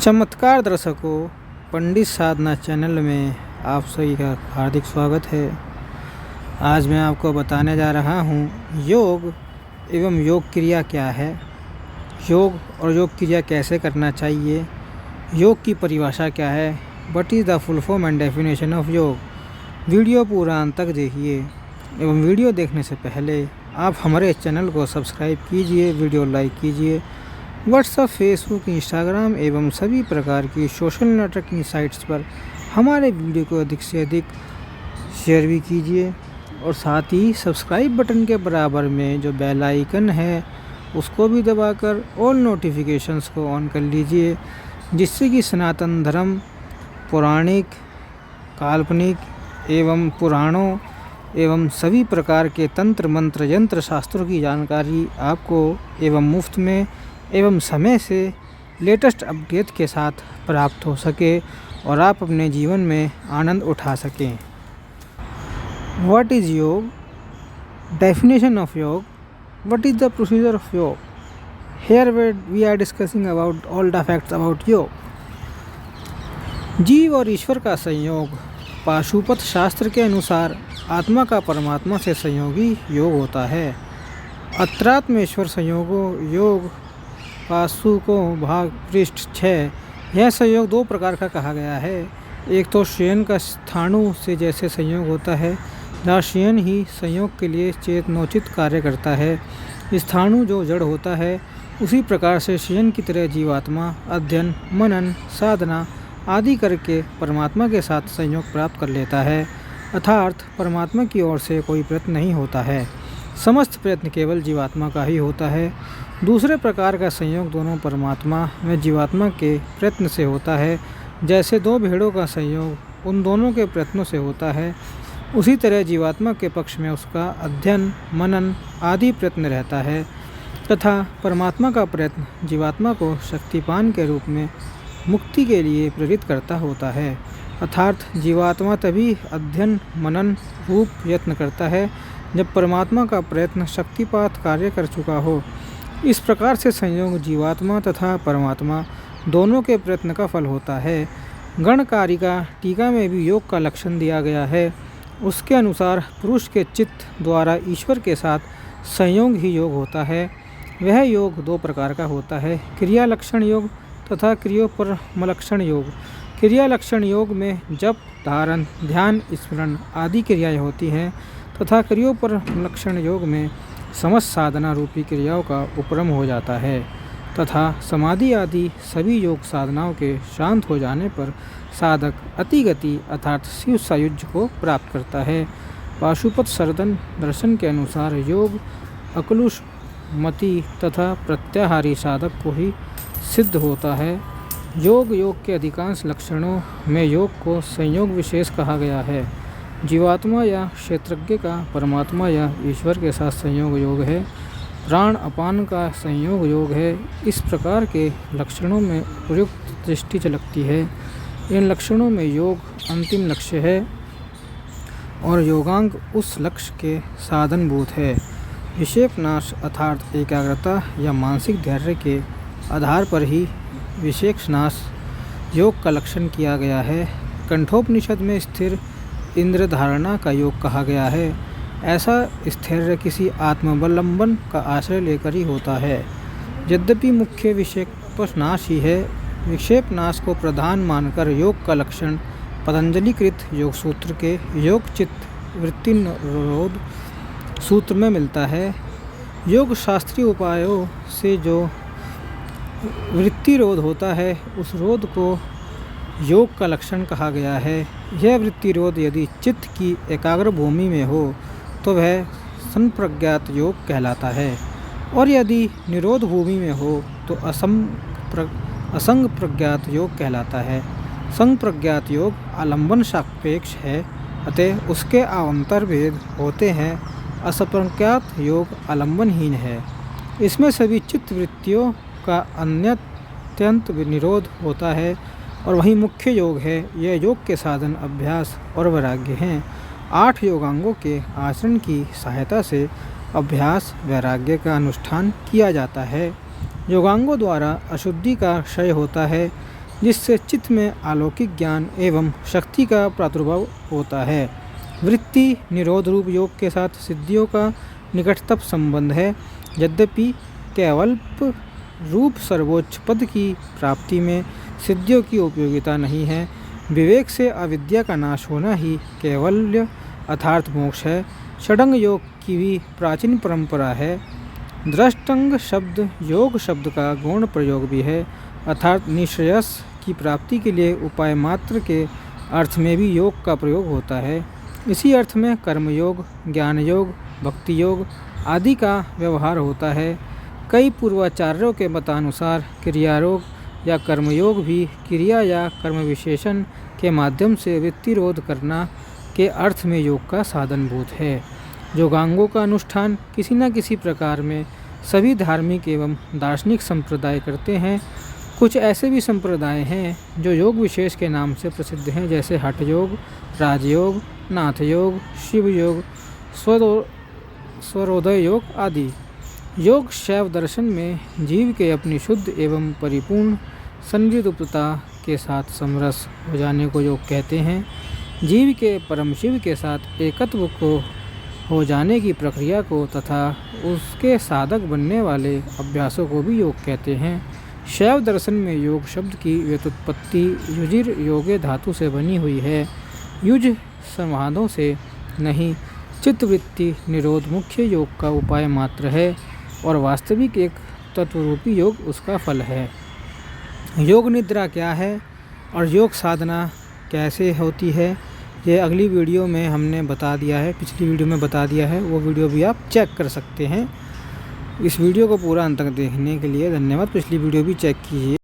चमत्कार दर्शकों, पंडित साधना चैनल में आप सभी का हार्दिक स्वागत है। आज मैं आपको बताने जा रहा हूँ योग एवं योग क्रिया क्या है, योग और योग क्रिया कैसे करना चाहिए, योग की परिभाषा क्या है, what is the full form and definition of योग। वीडियो पूरा अंत तक देखिए एवं वीडियो देखने से पहले आप हमारे चैनल को सब्सक्राइब कीजिए, वीडियो लाइक कीजिए। व्हाट्सएप, फेसबुक, इंस्टाग्राम एवं सभी प्रकार की सोशल नेटवर्किंग साइट्स पर हमारे वीडियो को अधिक से अधिक शेयर भी कीजिए और साथ ही सब्सक्राइब बटन के बराबर में जो बेल आइकन है उसको भी दबाकर ऑल नोटिफिकेशंस को ऑन कर लीजिए, जिससे कि सनातन धर्म, पौराणिक, काल्पनिक एवं पुराणों एवं सभी प्रकार के तंत्र मंत्र यंत्र शास्त्रों की जानकारी आपको एवं मुफ्त में एवं समय से लेटेस्ट अपडेट के साथ प्राप्त हो सके और आप अपने जीवन में आनंद उठा सकें। What is yoga? Definition of yoga. What is the procedure of yoga? Here we are discussing about all the facts about yoga. जीव और ईश्वर का संयोग पाशुपत शास्त्र के अनुसार आत्मा का परमात्मा से संयोगी योग होता है। अत्रात्मेश्वर संयोगो योग पाशु को भाग पृष्ठ 6। यह संयोग दो प्रकार का कहा गया है। एक तो शयन का स्थाणु से जैसे संयोग होता है, जहाँ शयन ही संयोग के लिए चेतनोचित कार्य करता है। स्थाणु जो जड़ होता है, उसी प्रकार से शयन की तरह जीवात्मा अध्ययन, मनन, साधना आदि करके परमात्मा के साथ संयोग प्राप्त कर लेता है। अर्थात परमात्मा की ओर से कोई प्रयत्न नहीं होता है, समस्त प्रयत्न केवल जीवात्मा का ही होता है। दूसरे प्रकार का संयोग दोनों परमात्मा व जीवात्मा के प्रयत्न से होता है। जैसे दो भेड़ों का संयोग उन दोनों के प्रयत्नों से होता है, उसी तरह जीवात्मा के पक्ष में उसका अध्ययन, मनन आदि प्रयत्न रहता है तथा परमात्मा का प्रयत्न जीवात्मा को शक्तिपान के रूप में मुक्ति के लिए प्रेरित करता होता है। अर्थात जीवात्मा तभी अध्ययन, मनन रूप यत्न करता है जब परमात्मा का प्रयत्न शक्तिपात कार्य कर चुका हो। इस प्रकार से संयोग जीवात्मा तथा परमात्मा दोनों के प्रयत्न का फल होता है। गणकारिका टीका में भी योग का लक्षण दिया गया है। उसके अनुसार पुरुष के चित्त द्वारा ईश्वर के साथ संयोग ही योग होता है। वह योग दो प्रकार का होता है, क्रिया लक्षण योग तथा क्रियोपरमलक्षण योग। क्रिया लक्षण योग में जप, धारण, ध्यान, स्मरण आदि क्रियाएं होती हैं तथा क्रियोपरमलक्षण योग में समस्त साधना रूपी क्रियाओं का उपरम हो जाता है तथा समाधि आदि सभी योग साधनाओं के शांत हो जाने पर साधक अतिगति अर्थात शिव सायुज्य को प्राप्त करता है। पाशुपत सर्दन दर्शन के अनुसार योग अकलुष मति तथा प्रत्याहारी साधक को ही सिद्ध होता है। योग के अधिकांश लक्षणों में योग को संयोग विशेष कहा गया है। जीवात्मा या क्षेत्रज्ञ का परमात्मा या ईश्वर के साथ संयोग योग है। प्राण अपान का संयोग योग है। इस प्रकार के लक्षणों में उपयुक्त दृष्टि झलकती है। इन लक्षणों में योग अंतिम लक्ष्य है और योगांग उस लक्ष्य के साधनभूत है। विक्षेप नाश अर्थात एकाग्रता या मानसिक धैर्य के आधार पर ही विक्षेप नाश योग का लक्षण किया गया है। कंठोपनिषद में स्थिर इंद्र धारणा का योग कहा गया है। ऐसा स्थैर्य किसी आत्मावलंबन का आश्रय लेकर ही होता है। यद्यपि मुख्य विक्षेप नाश ही है, विक्षेप नाश को प्रधान मानकर योग का लक्षण पतंजलि कृत योग सूत्र के योग चित्त वृत्ति निरोध सूत्र में मिलता है। योग शास्त्रीय उपायों से जो वृत्ति रोध होता है, उस रोध को योग का लक्षण कहा गया है। यह वृत्ति रोध यदि चित्त की एकाग्र भूमि में हो तो वह संप्रज्ञात योग कहलाता है और यदि निरोध भूमि में हो तो असंग प्रज्ञात योग कहलाता है। संग प्रज्ञात योग आलंबन सापेक्ष है, अतः उसके अवंतर भेद होते हैं। असंप्रज्ञात योग आलंबनहीन है। इसमें सभी चित्त वृत्तियों का अत्यंत निरोध होता है और वही मुख्य योग है। यह योग के साधन अभ्यास और वैराग्य हैं। 8 योगांगों के आचरण की सहायता से अभ्यास वैराग्य का अनुष्ठान किया जाता है। योगांगों द्वारा अशुद्धि का क्षय होता है। जिससे चित्त में अलौकिक ज्ञान एवं शक्ति का प्रादुर्भाव होता है। वृत्ति निरोध रूप योग के साथ सिद्धियों का निकटतम संबंध है। यद्यपि कैवल्प रूप सर्वोच्च पद की प्राप्ति में सिद्धियों की उपयोगिता नहीं है। विवेक से अविद्या का नाश होना ही कैवल्य अर्थात मोक्ष है। षडंग योग की भी प्राचीन परंपरा है। दृष्टंग शब्द योग शब्द का गौण प्रयोग भी है, अर्थात निश्रेयस की प्राप्ति के लिए उपाय मात्र के अर्थ में भी योग का प्रयोग होता है। इसी अर्थ में कर्मयोग, ज्ञान योग, भक्ति योग आदि का व्यवहार होता है। कई पूर्वाचार्यों के मतानुसार क्रियायोग या कर्मयोग भी क्रिया या कर्म विशेषण के माध्यम से वृत्तिरोध करना के अर्थ में योग का साधनभूत है। योगांगों का अनुष्ठान किसी न किसी प्रकार में सभी धार्मिक एवं दार्शनिक संप्रदाय करते हैं। कुछ ऐसे भी संप्रदाय हैं जो योग विशेष के नाम से प्रसिद्ध हैं, जैसे हठ योग, राजयोग, नाथ योग, शिव योग, स्वरोदय योग आदि। योग शैव दर्शन में जीव के अपनी शुद्ध एवं परिपूर्ण संविदुप्तता के साथ समरस हो जाने को योग कहते हैं। जीव के परम शिव के साथ एकत्व को हो जाने की प्रक्रिया को तथा उसके साधक बनने वाले अभ्यासों को भी योग कहते हैं। शैव दर्शन में योग शब्द की व्युत्पत्ति युजिर योगे धातु से बनी हुई है। युज संवादों से नहीं, चित्तवृत्ति निरोध मुख्य योग का उपाय मात्र है और वास्तविक एक तत्वरूपी योग उसका फल है। योग निद्रा क्या है और योग साधना कैसे होती है, ये अगली वीडियो में हमने बता दिया है, पिछली वीडियो में बता दिया है। वो वीडियो भी आप चेक कर सकते हैं। इस वीडियो को पूरा अंत तक देखने के लिए धन्यवाद। पिछली वीडियो भी चेक कीजिए।